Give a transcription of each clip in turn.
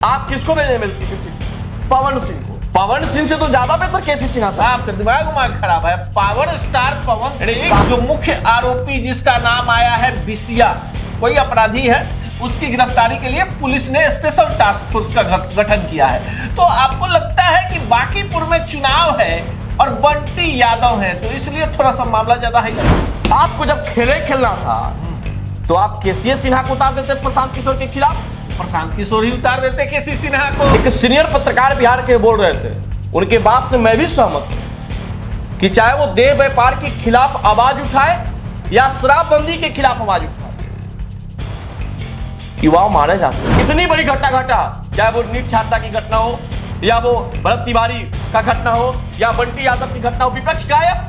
आप किसको भेजे एमएलसी किसी पवन सिंह को? पवन सिंह से तो ज्यादा बेहतर केसी सिन्हा साहब। आपका दिमाग खराब है। पावर स्टार पवन सिंह जो मुख्य आरोपी जिसका नाम आया है बिसिया, कोई अपराधी है, उसकी गिरफ्तारी के लिए पुलिस ने स्पेशल टास्क फोर्स का गठन किया है। तो आपको लगता है कि बांकीपुर में चुनाव है और बंटी यादव है, तो इसलिए थोड़ा सा मामला ज्यादा है। आपको जब खेलना था तो आप केसी सिन्हा को उतार देते प्रशांत किशोर के खिलाफ। प्रशांत किशोर ही उतार देते केसी सिन्हा को। एक सीनियर पत्रकार बिहार के बोल रहे थे, उनके बात से मैं भी सहमत हूं कि चाहे वो देह व्यापार के खिलाफ आवाज उठाए या शराबबंदी के खिलाफ आवाज उठाए, युवा मारे जाते हैं। इतनी बड़ी घटना घटा, चाहे वो नीट छात्रा की घटना हो या वो भरत तिवारी का घटना हो या बंटी यादव की घटना हो, विपक्ष गायब।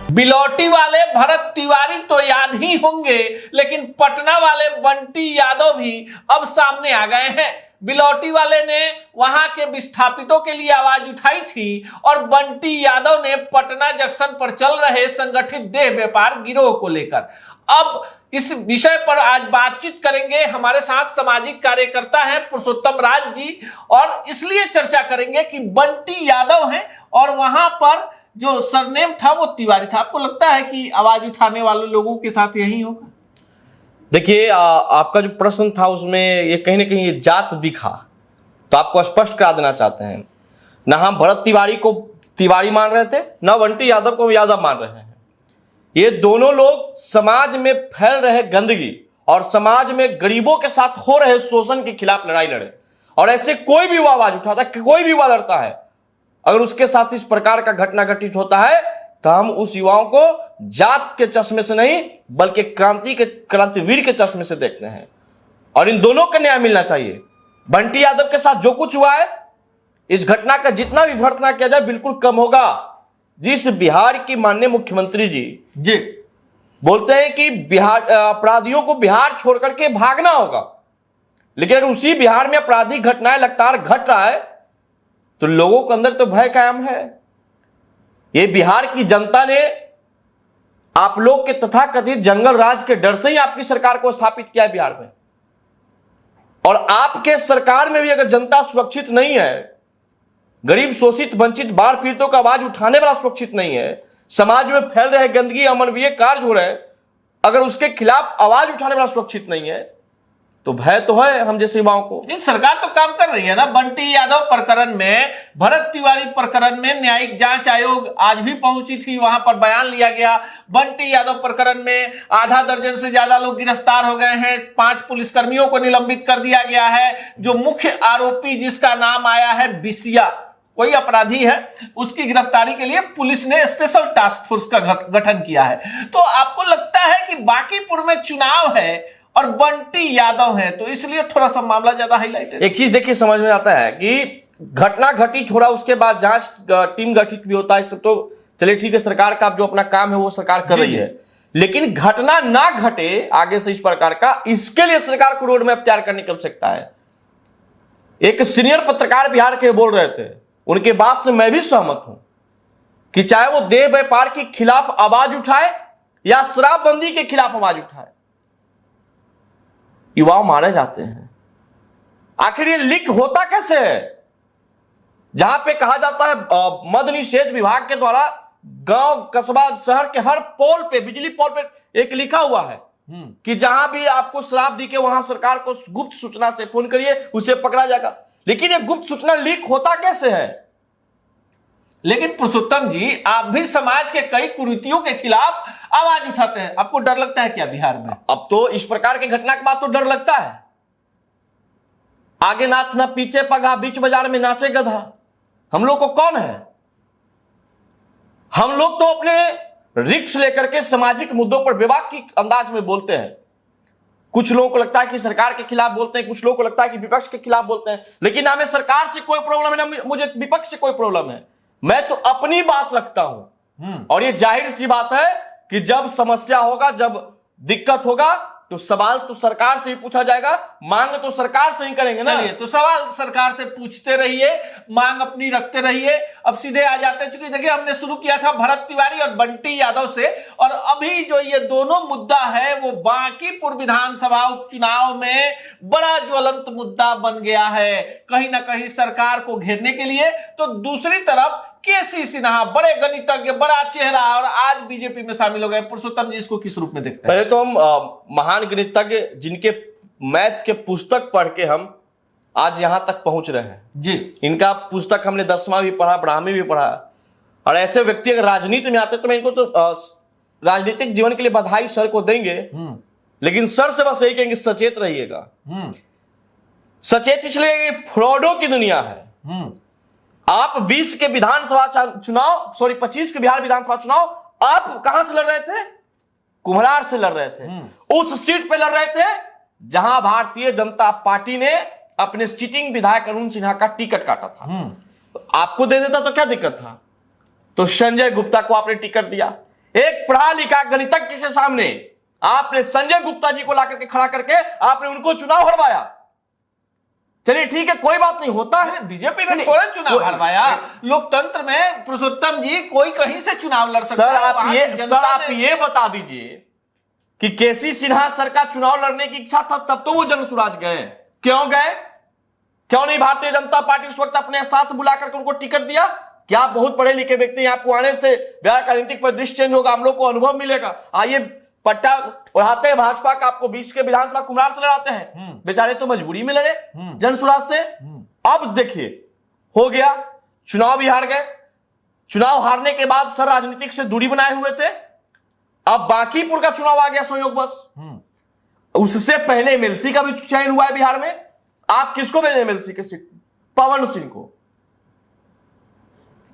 बिलौटी वाले भरत तिवारी तो याद ही होंगे, लेकिन पटना वाले बंटी यादव भी अब सामने आ गए हैं। बिलौटी वाले ने वहां के विस्थापितों के लिए आवाज उठाई थी और बंटी यादव ने पटना जंक्शन पर चल रहे संगठित देह व्यापार गिरोह को लेकर। अब इस विषय पर आज बातचीत करेंगे। हमारे साथ सामाजिक कार्यकर्ता हैं पुरुषोत्तम राज जी, और इसलिए चर्चा करेंगे कि बंटी यादव हैं और वहां पर जो सरनेम था वो तिवारी था। आपको लगता है कि आवाज उठाने वाले लोगों के साथ यही होगा? देखिए, आपका जो प्रश्न था उसमें ये कहीं ना कहीं ये जात दिखा, तो आपको स्पष्ट करा देना चाहते हैं, ना हम भरत तिवारी को तिवारी मान रहे थे, ना बंटी यादव को यादव मान रहे हैं। ये दोनों लोग समाज में फैल रहे गंदगी और समाज में गरीबों के साथ हो रहे शोषण के खिलाफ लड़ाई लड़े, और ऐसे कोई भी आवाज उठाता है, कोई भी युवा लड़ता है, अगर उसके साथ इस प्रकार का घटना घटित होता है तो हम उस युवाओं को जात के चश्मे से नहीं बल्कि क्रांतिवीर के चश्मे से देखते हैं, और इन दोनों को न्याय मिलना चाहिए। बंटी यादव के साथ जो कुछ हुआ है, इस घटना का जितना भी भर्त्सना किया जाए बिल्कुल कम होगा। जिस बिहार की माननीय मुख्यमंत्री जी बोलते हैं कि बिहार अपराधियों को बिहार छोड़ करके भागना होगा, लेकिन अगर उसी बिहार में आपराधिक घटनाएं लगातार घट रहा है तो लोगों के अंदर तो भय कायम है। ये बिहार की जनता ने आप लोग के तथाकथित जंगल राज के डर से ही आपकी सरकार को स्थापित किया है बिहार में, और आपके सरकार में भी अगर जनता सुरक्षित नहीं है, गरीब शोषित वंचित बाढ़ पीड़ितों का आवाज उठाने वाला सुरक्षित नहीं है, समाज में फैल रहे गंदगी अमानवीय कार्य हो रहे, अगर उसके खिलाफ आवाज उठाने वाला सुरक्षित नहीं है, तो भय तो है हम जैसे युवाओं को। लेकिन सरकार तो काम कर रही है ना। बंटी यादव प्रकरण में, भरत तिवारी प्रकरण में न्यायिक जांच आयोग आज भी पहुंची थी, वहां पर बयान लिया गया। बंटी यादव प्रकरण में आधा दर्जन से ज्यादा लोग गिरफ्तार हो गए हैं, 5 पुलिसकर्मियों को निलंबित कर दिया गया है। जो मुख्य आरोपी जिसका नाम आया है बिसिया, कोई अपराधी है, उसकी गिरफ्तारी के लिए पुलिस ने स्पेशल टास्क फोर्स का गठन किया है। तो आपको लगता है कि बांकीपुर में चुनाव है और बंटी यादव है, तो इसलिए थोड़ा सा मामला ज्यादा हाईलाइट है? एक चीज देखिए समझ में आता है कि घटना घटित हो रहा, उसके बाद जांच टीम गठित भी होता है, तो चलिए ठीक है, सरकार का जो अपना काम है वो सरकार कर रही है, लेकिन घटना ना घटे आगे से इस प्रकार का, इसके लिए सरकार को रोड मैप तैयार करने की आवश्यकता है। एक सीनियर पत्रकार बिहार के बोल रहे थे, उनके बात से मैं भी सहमत हूं कि चाहे वो देह व्यापार के खिलाफ आवाज उठाए या शराबबंदी के खिलाफ आवाज उठाए, युवा मारे जाते हैं। आखिर ये लीक होता कैसे है? जहां पे कहा जाता है मद्य निषेध विभाग के द्वारा गांव कस्बा शहर के हर पोल पे, बिजली पोल पे एक लिखा हुआ है कि जहां भी आपको शराब दिखे वहां सरकार को गुप्त सूचना से फोन करिए, उसे पकड़ा जाएगा। लेकिन ये गुप्त सूचना लीक होता कैसे है? लेकिन पुरुषोत्तम जी, आप भी समाज के कई कुरीतियों के खिलाफ आवाज उठाते हैं, आपको डर लगता है क्या बिहार में? अब तो इस प्रकार के घटना के बाद तो डर लगता है। आगे नाथ ना पीछे पगा, बीच बाजार में नाचे गधा। हम लोग को कौन है? हम लोग तो अपने रिक्स लेकर के सामाजिक मुद्दों पर विवाद की अंदाज में बोलते हैं। कुछ लोगों को लगता है कि सरकार के खिलाफ बोलते हैं, कुछ लोगों को लगता है कि विपक्ष के खिलाफ बोलते हैं, लेकिन ना हमें सरकार से कोई प्रॉब्लम है, ना मुझे विपक्ष से कोई प्रॉब्लम है। मैं तो अपनी बात रखता हूं, और ये जाहिर सी बात है कि जब समस्या होगा, जब दिक्कत होगा, तो सवाल तो सरकार से ही पूछा जाएगा, मांग तो सरकार से ही करेंगे ना। चलिए, तो सवाल सरकार से पूछते रहिए, मांग अपनी रखते रहिए। अब सीधे आ जाते हैं, चूंकि देखिए हमने शुरू किया था भरत तिवारी और बंटी यादव से, और अभी जो ये दोनों मुद्दा है वो बांकीपुर विधानसभा उपचुनाव में बड़ा ज्वलंत मुद्दा बन गया है, कहीं ना कहीं सरकार को घेरने के लिए। तो दूसरी तरफ केसी सिन्हा, बड़े गणितज्ञ, बड़ा चेहरा, और आज बीजेपी में शामिल हो गए। पुरुषोत्तम जी इसको किस रूप में देखते हैं? पहले तो हम महान गणितज्ञ जिनके मैथ के पुस्तक पढ़ के हम आज यहां तक पहुंच रहे हैं जी, इनका पुस्तक हमने 10वां भी पढ़ा, 12वीं भी पढ़ा, और ऐसे व्यक्ति अगर राजनीति में आते तो मैं इनको तो राजनीतिक जीवन के लिए बधाई सर को देंगे, लेकिन सर से बस यही कहेंगे सचेत रहिएगा। सचेत इसलिए फ्रॉडों की दुनिया है। आप 20 के विधानसभा चुनाव, 25 के बिहार विधानसभा चुनाव आप कहां से लड़ रहे थे? कुम्हरार से लड़ रहे थे। उस सीट पे लड़ रहे थे जहां भारतीय जनता पार्टी ने अपने सिटिंग विधायक अरुण सिन्हा का टिकट काटा था। तो आपको दे देता तो क्या दिक्कत था? तो संजय गुप्ता को आपने टिकट दिया। एक पढ़ा लिखा गणितज्ञ के सामने आपने संजय गुप्ता जी को लाकर के खड़ा करके आपने उनको चुनाव हरवाया। चलिए ठीक है, कोई बात नहीं, होता है। बीजेपी ने थोड़ा चुनाव हरवाया। लोकतंत्र में पुरुषोत्तम जी कोई कहीं से चुनाव लड़ सकता है। सर आप ये बता दीजिए कि केसी सिन्हा सर का चुनाव लड़ने की इच्छा था, तब तो वो जनसुराज गए। क्यों गए? क्यों नहीं भारतीय जनता पार्टी उस वक्त अपने साथ बुलाकर उनको टिकट दिया? क्या आप बहुत पढ़े लिखे व्यक्ति हैं, आपको आने से बिहार का राजनीतिक परिदृश्य चेंज होगा, हम लोग को अनुभव मिलेगा। आइए पट्टा उड़ाते हैं भाजपा का, आपको 20 के विधानसभा कुम्हरार से लड़ाते हैं। बेचारे तो मजबूरी में लड़े जनसुराज से। अब देखिए हो गया, चुनाव भी हार गए। चुनाव हारने के बाद सर राजनीतिक से दूरी बनाए हुए थे। अब बांकीपुर का चुनाव आ गया संयोगवश। उससे पहले एमएलसी का भी चयन हुआ है बिहार में। आप किसको भेजे एमएलसी के सीट? पवन सिंह को।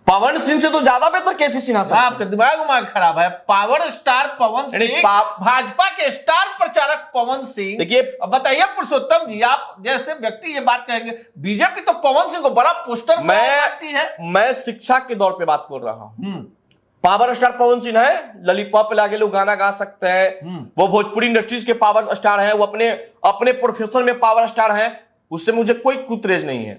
पवन सिंह से तो ज्यादा बेहतर केसी सिन्हा साहब। आपका दिमाग खराब है। पावर स्टार पवन सिंह, भाजपा के स्टार प्रचारक पवन सिंह। देखिए बताइए पुरुषोत्तम जी, आप जैसे व्यक्ति ये बात कहेंगे, बीजेपी तो पवन सिंह को बड़ा पोस्टर बनाती है। मैं शिक्षा के दौर पे बात कर रहा हूं। पावर स्टार पवन सिंह है, लॉलीपॉप लाके लोग गाना गा सकते हैं, वो भोजपुरी इंडस्ट्रीज के पावर स्टार हैं, वो अपने प्रोफेशन में पावर स्टार हैं, उससे मुझे कोई कुतरेज नहीं है।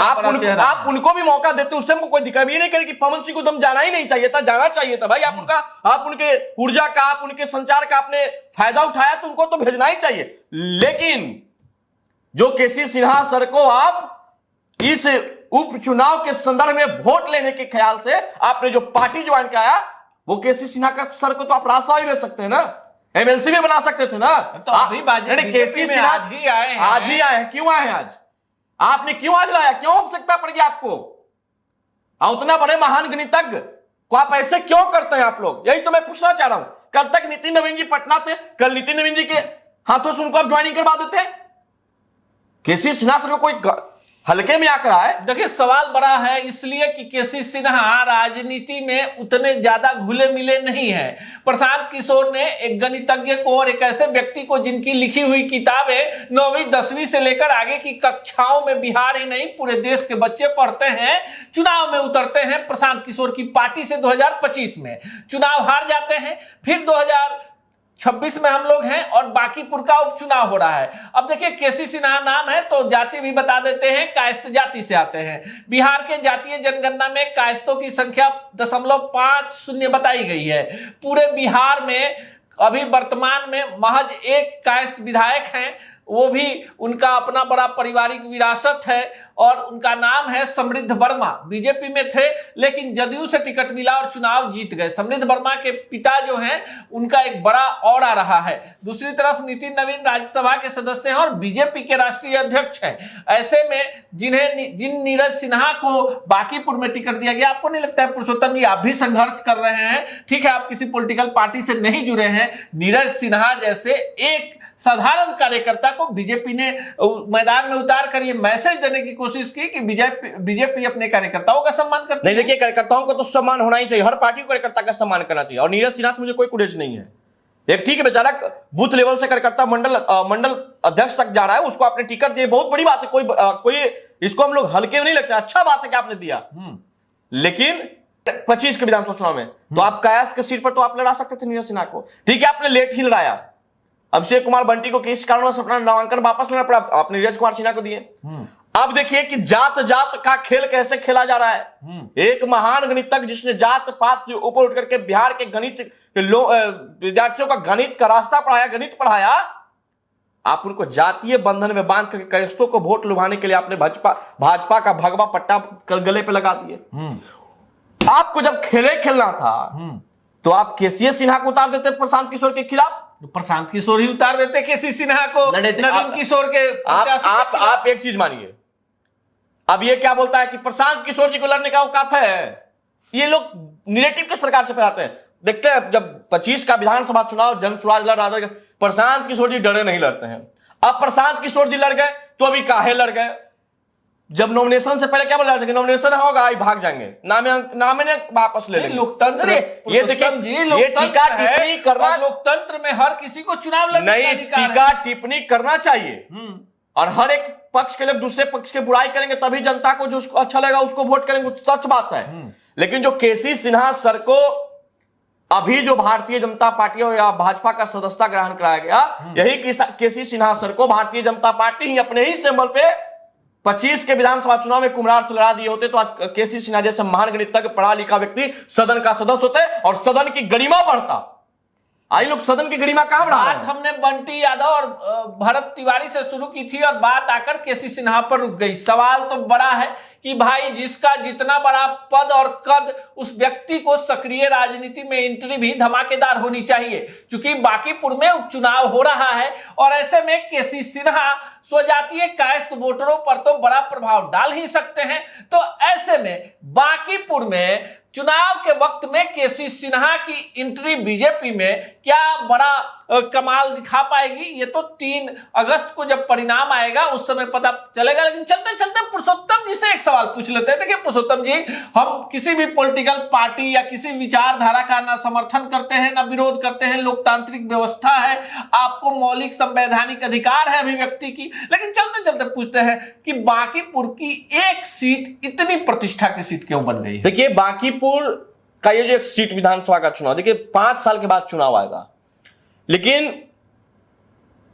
आप उनको भी मौका देते, उससे हमको कोई दिक्कत ये नहीं करे कि पवन सिंह को दम जाना ही नहीं चाहिए था। जाना चाहिए था भाई। आप उनके ऊर्जा का, आप उनके संचार का आपने फायदा उठाया तो उनको तो भेजना ही चाहिए। लेकिन जो केसी सिन्हा सर को आप इस उपचुनाव के संदर्भ में वोट लेने के ख्याल से आपने जो पार्टी ज्वाइन किया, वो केसी सिन्हा का सर को तो आप रास्ता ही ले सकते हैं ना, एमएलसी भी बना सकते थे ना। तो अभी केसी सिन्हा आज ही आए हैं। क्यों आए हैं आज? आपने क्यों आज लाया? क्यों आवश्यकता पड़ गई आपको? उतना बड़े महान गणितज्ञ को आप ऐसे क्यों करते हैं आप लोग? यही तो मैं पूछना चाह रहा हूं। कल तक नितिन नवीन जी पटना थे, कल नितिन नवीन जी के हाथों से उनको आप ज्वाइनिंग करवा देते। केसी सिन्हा सर को कोई हल्के में आकर आए? देखिए सवाल बड़ा है, इसलिए कि केसी सिन्हा राजनीति में उतने ज्यादा घुले मिले नहीं है। प्रशांत किशोर ने एक गणितज्ञ को और एक ऐसे व्यक्ति को जिनकी लिखी हुई किताबें 9वीं 10वीं से लेकर आगे की कक्षाओं में बिहार ही नहीं पूरे देश के बच्चे पढ़ते हैं, चुनाव में उतरते हैं प्रशांत किशोर की पार्टी से 2025 में। चुनाव हार जाते हैं, फिर 2026 में हम लोग हैं और बांकीपुर का उपचुनाव हो रहा है। अब देखिए केसी सिन्हा नाम है तो जाति भी बता देते हैं, कायस्थ जाति से आते हैं। बिहार के जातीय जनगणना में कायस्थों की संख्या 0.50 बताई गई है। पूरे बिहार में अभी वर्तमान में महज एक कायस्थ विधायक हैं, वो भी उनका अपना बड़ा पारिवारिक विरासत है और उनका नाम है समृद्ध वर्मा। बीजेपी में थे लेकिन जदयू से टिकट मिला और चुनाव जीत गए। समृद्ध वर्मा के पिता जो हैं उनका एक बड़ा औरा रहा है। दूसरी तरफ नितिन नवीन राज्यसभा के सदस्य हैं और बीजेपी के राष्ट्रीय अध्यक्ष हैं। ऐसे में जिन नीरज सिन्हा को बांकीपुर में टिकट दिया गया, आपको नहीं लगता है पुरुषोत्तम जी आप भी संघर्ष कर रहे हैं? ठीक है, आप किसी पॉलिटिकल पार्टी से नहीं जुड़े हैं, नीरज सिन्हा जैसे एक साधारण कार्यकर्ता को बीजेपी ने मैदान में उतार कर ये मैसेज देने की कोशिश की कि बीजेपी अपने कार्यकर्ताओं का सम्मान करती है। नहीं, देखिए कार्यकर्ताओं को तो सम्मान होना ही चाहिए, हर पार्टी को कार्यकर्ता का सम्मान करना चाहिए। और नीरज सिन्हा से मुझे कोई कुरेज नहीं है। एक ठीक है बेचारा बूथ लेवल से कार्यकर्ता मंडल अध्यक्ष तक जा रहा है, उसको आपने टिकट दिया, बहुत बड़ी बात है। कोई इसको हम लोग हल्के में नहीं लगता, अच्छा बात है कि आपने दिया। लेकिन 25 के विधानसभा चुनाव में तो आप कायस्थ के सीट पर तो आप लड़ा सकते थे नीरज सिन्हा को। ठीक है, आपने लेट ही लड़ाया, अभिषेक कुमार बंटी को किस कारण से अपना नामांकन वापस लेना पड़ा, आपने नीरज कुमार सिन्हा को दिए। अब देखिए कि जात जात का खेल कैसे खेला जा रहा है। एक महान गणितज्ञ जिसने जात पात से ऊपर उठ करके बिहार के गणित के विद्यार्थियों का गणित का रास्ता पढ़ाया, गणित पढ़ाया, आप उनको जातीय बंधन में बांध करके कैसों को वोट लुभाने के लिए आपने भाजपा का भगवा पट्टा गले पे लगा दिए। आपको जब खेलना था तो आप केसी सिन्हा को उतार देते प्रशांत किशोर के खिलाफ, प्रशांत किशोर ही उतार देते केसी सिन्हा को नवीन किशोर के। आप एक चीज मानिए, अब ये क्या बोलता है कि प्रशांत किशोर जी को लड़ने का औकात है। ये लोग निगेटिव किस प्रकार से फैलाते हैं। देखते हैं जब 25 का विधानसभा चुनाव जन स्वराज लड़ रहा था, प्रशांत किशोर जी डरे नहीं लड़ते हैं। अब प्रशांत किशोर जी लड़ गए तो अभी काहे लड़ गए। जब नॉमिनेशन से पहले क्या बोल रहे थे, नॉमिनेशन होगा आई भाग जाएंगे, नामे वापस ले लेंगे। लोकतंत्र, ये देखिए, ये टीका टिप्पणी करना, लोकतंत्र में हर किसी को चुनाव लड़ने नहीं, टीका टिप्पणी करना चाहिए और हर एक पक्ष के लोग दूसरे पक्ष की बुराई करेंगे तभी जनता को जो अच्छा लगेगा उसको वोट करेंगे, सच बात है। लेकिन जो केसी सिन्हा सर को अभी जो भारतीय जनता पार्टी या भाजपा का सदस्यता ग्रहण कराया गया, यही केसी सिन्हा सर को भारतीय जनता पार्टी ही अपने ही सिंबल पे 25 के विधानसभा चुनाव में कुम्हरार से लड़ा दिए होते तो आज केसी सिन्हा जैसे महान गणितज्ञ पढ़ा लिखा व्यक्ति सदन का सदस्य होते और सदन की गरिमा बढ़ता। आई लोग सदन की गरिमा कहां बढ़ा। बात हमने बंटी यादव और भरत तिवारी से शुरू की थी और बात आकर केसी सिन्हा पर रुक गई। सवाल तो बड़ा है कि भाई जिसका जितना बड़ा पद और कद, उस व्यक्ति को सक्रिय राजनीति में एंट्री भी धमाकेदार होनी चाहिए। क्योंकि बांकीपुर में उपचुनाव हो रहा है और ऐसे में केसी सिन्हा स्वजातीय कायस्थ वोटरों पर तो बड़ा प्रभाव डाल ही सकते हैं। तो ऐसे में बांकीपुर में चुनाव के वक्त में केसी सिन्हा की एंट्री बीजेपी में क्या बड़ा कमाल दिखा पाएगी, ये तो 3 अगस्त को जब परिणाम आएगा उस समय पता चलेगा। लेकिन चलते चलते पुरुषोत्तम जी से एक सवाल पूछ लेते हैं। देखिए पुरुषोत्तम जी, हम किसी भी पॉलिटिकल पार्टी या किसी विचारधारा का ना समर्थन करते हैं ना विरोध करते हैं, लोकतांत्रिक व्यवस्था है, आपको मौलिक संवैधानिक अधिकार है अभिव्यक्ति की। लेकिन चलते चलते पूछते हैं कि बांकीपुर की एक सीट इतनी प्रतिष्ठा की सीट क्यों बन गई है? देखिए बांकीपुर का ये जो एक सीट विधानसभा का चुनाव, देखिए 5 साल के बाद चुनाव आएगा, लेकिन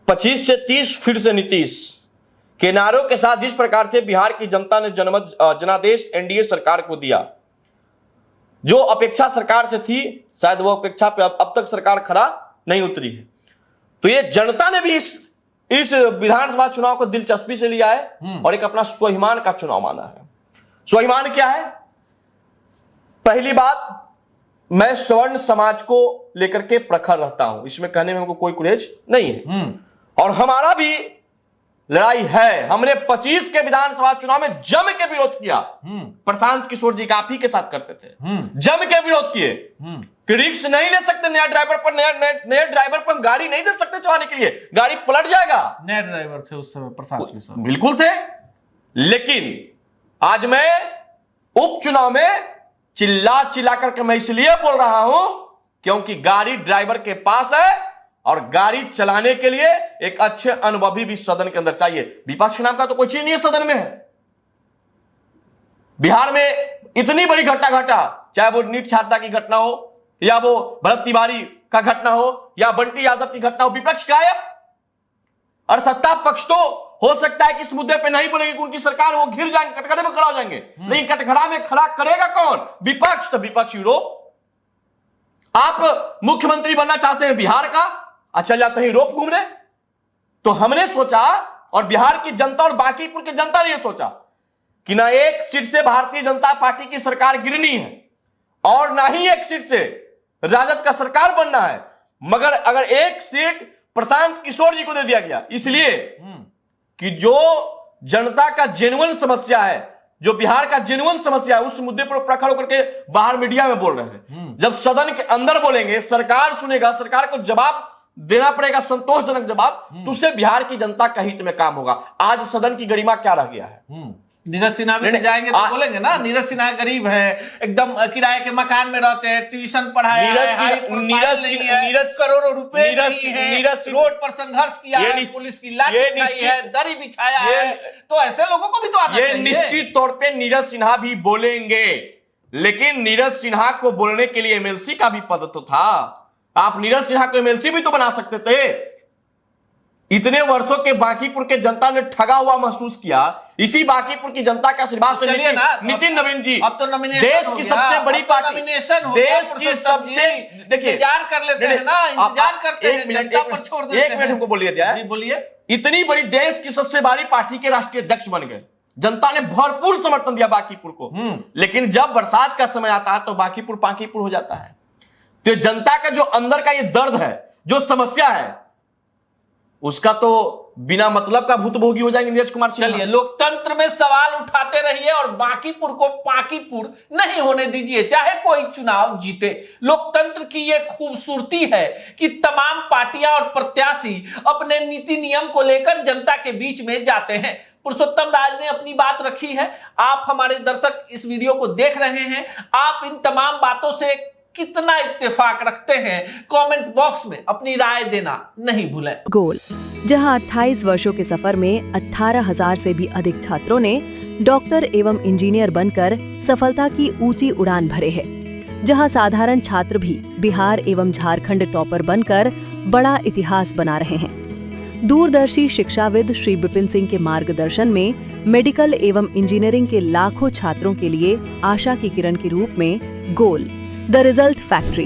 25 से 30 फिर से नीतीश के नारों के साथ जिस प्रकार से बिहार की जनता ने जनादेश एनडीए सरकार को दिया, जो अपेक्षा सरकार से थी शायद वो अपेक्षा पे अब तक सरकार खरा नहीं उतरी है। तो ये जनता ने भी इस विधानसभा चुनाव को दिलचस्पी से लिया है और एक अपना स्वाभिमान का चुनाव माना है। स्वाभिमान क्या है? पहली बात, मैं स्वर्ण समाज को लेकर के प्रखर रहता हूं, इसमें कहने में हमको कोई गुरेज नहीं है और हमारा भी लड़ाई है। हमने 25 के विधानसभा चुनाव में जम के विरोध किया। प्रशांत किशोर जी का आप ही के साथ करते थे, जम के विरोध किए कि रिक्स नहीं ले सकते, नया ड्राइवर पर हम गाड़ी नहीं दे सकते चलाने के लिए, गाड़ी पलट जाएगा। नए ड्राइवर थे उस समय प्रशांत किशोर, बिल्कुल थे। लेकिन आज मैं उपचुनाव में चिल्ला चिल्ला करके मैं इसलिए बोल रहा हूं क्योंकि गाड़ी ड्राइवर के पास है और गाड़ी चलाने के लिए एक अच्छे अनुभवी भी सदन के अंदर चाहिए। विपक्ष के नाम का तो कोई चीज नहीं है सदन में। बिहार में इतनी बड़ी घटना घटा, चाहे वो नीट छात्रा की घटना हो या वो भरत तिवारी का घटना हो या बंटी यादव की घटना हो, विपक्ष गायब और सत्ता पक्ष तो हो सकता है कि इस मुद्दे पे नहीं बोलेंगे कि उनकी सरकार वो घिर जाएंगे, कटघरे में खड़ा हो जाएंगे। लेकिन कटघरा में खड़ा करेगा कौन? विपक्ष। तो विपक्ष यूरोप। आप मुख्यमंत्री बनना चाहते हैं बिहार का, अच्छा जाते हैं यूरोप घूमने। तो हमने सोचा और बिहार की जनता और बांकीपुर की जनता ने यह सोचा कि ना एक सीट से भारतीय जनता पार्टी की सरकार गिरनी है और ना ही एक सीट से राजद का सरकार बनना है, मगर अगर एक सीट प्रशांत किशोर जी को दे दिया गया इसलिए कि जो जनता का जेन्युइन समस्या है, जो बिहार का जेन्युइन समस्या है, उस मुद्दे पर प्रखर होकर के बाहर मीडिया में बोल रहे हैं। जब सदन के अंदर बोलेंगे, सरकार सुनेगा, सरकार को जवाब देना पड़ेगा, संतोषजनक जवाब, तो उससे बिहार की जनता का हित में काम होगा। आज सदन की गरिमा क्या रह गया है? नीरज सिन्हा भी जाएंगे तो बोलेंगे ना, नीरज सिन्हा गरीब है, एकदम किराए के मकान में रहते हैं, ट्यूशन पढ़ाया है, करोड़ों रुपए रोड पर संघर्ष किया है, पुलिस की लाठी खाई है, दरी बिछाया है। तो ऐसे लोगों को भी तो आना चाहिए। निश्चित तौर पे नीरज सिन्हा भी बोलेंगे, लेकिन नीरज सिन्हा को बोलने के लिए एमएलसी का भी पद तो था। आप नीरज सिन्हा को एमएलसी भी तो बना सकते थे। इतने वर्षों के बांकीपुर के जनता ने ठगा हुआ महसूस किया। इसी बांकीपुर की जनता के आशीर्वाद से चलिए ना, नितिन नवीन जी अब तो नॉमिनेशन देश हो की गया, सबसे बड़ी अब तो पार्टी, नॉमिनेशन हो गया, देश की पुरुषोत्तम सबसे, जी, देखिए इंतजार कर लेते हैं ना, इंतजार करते हैं, जनता पर छोड़ देते हैं। एक मिनट हमको बोलिए दिया जी बोलिए। इतनी बड़ी देश की सबसे बड़ी पार्टी के राष्ट्रीय अध्यक्ष बन गए, जनता ने भरपूर समर्थन दिया बांकीपुर को, लेकिन जब बरसात का समय आता है तो बांकीपुर पांकीपुर हो जाता है। तो जनता का जो अंदर का ये दर्द है, जो समस्या है, उसका तो बिना मतलब का भूतभोगी हो जाएंगे नीरज कुमार सिन्हा। चलिए, लोकतंत्र में सवाल उठाते रहिए और बांकीपुर को पाकीपुर नहीं होने दीजिए, चाहे कोई चुनाव जीते। लोकतंत्र की यह खूबसूरती है कि तमाम पार्टियां और प्रत्याशी अपने नीति नियम को लेकर जनता के बीच में जाते हैं। पुरुषोत्तम राज ने अपनी बात रखी है। आप हमारे दर्शक इस वीडियो को देख रहे हैं, आप इन तमाम बातों से कितना इत्तेफाक रखते हैं, कमेंट बॉक्स में अपनी राय देना नहीं भूलें। गोल, जहां 28 वर्षों के सफर में 18,000 से भी अधिक छात्रों ने डॉक्टर एवं इंजीनियर बनकर सफलता की ऊंची उड़ान भरे हैं, जहां साधारण छात्र भी बिहार एवं झारखंड टॉपर बनकर बड़ा इतिहास बना रहे हैं। दूरदर्शी शिक्षाविद श्री विपिन सिंह के मार्गदर्शन में मेडिकल एवं इंजीनियरिंग के लाखों छात्रों के लिए आशा की किरण के रूप में गोल, द रिजल्ट फैक्ट्री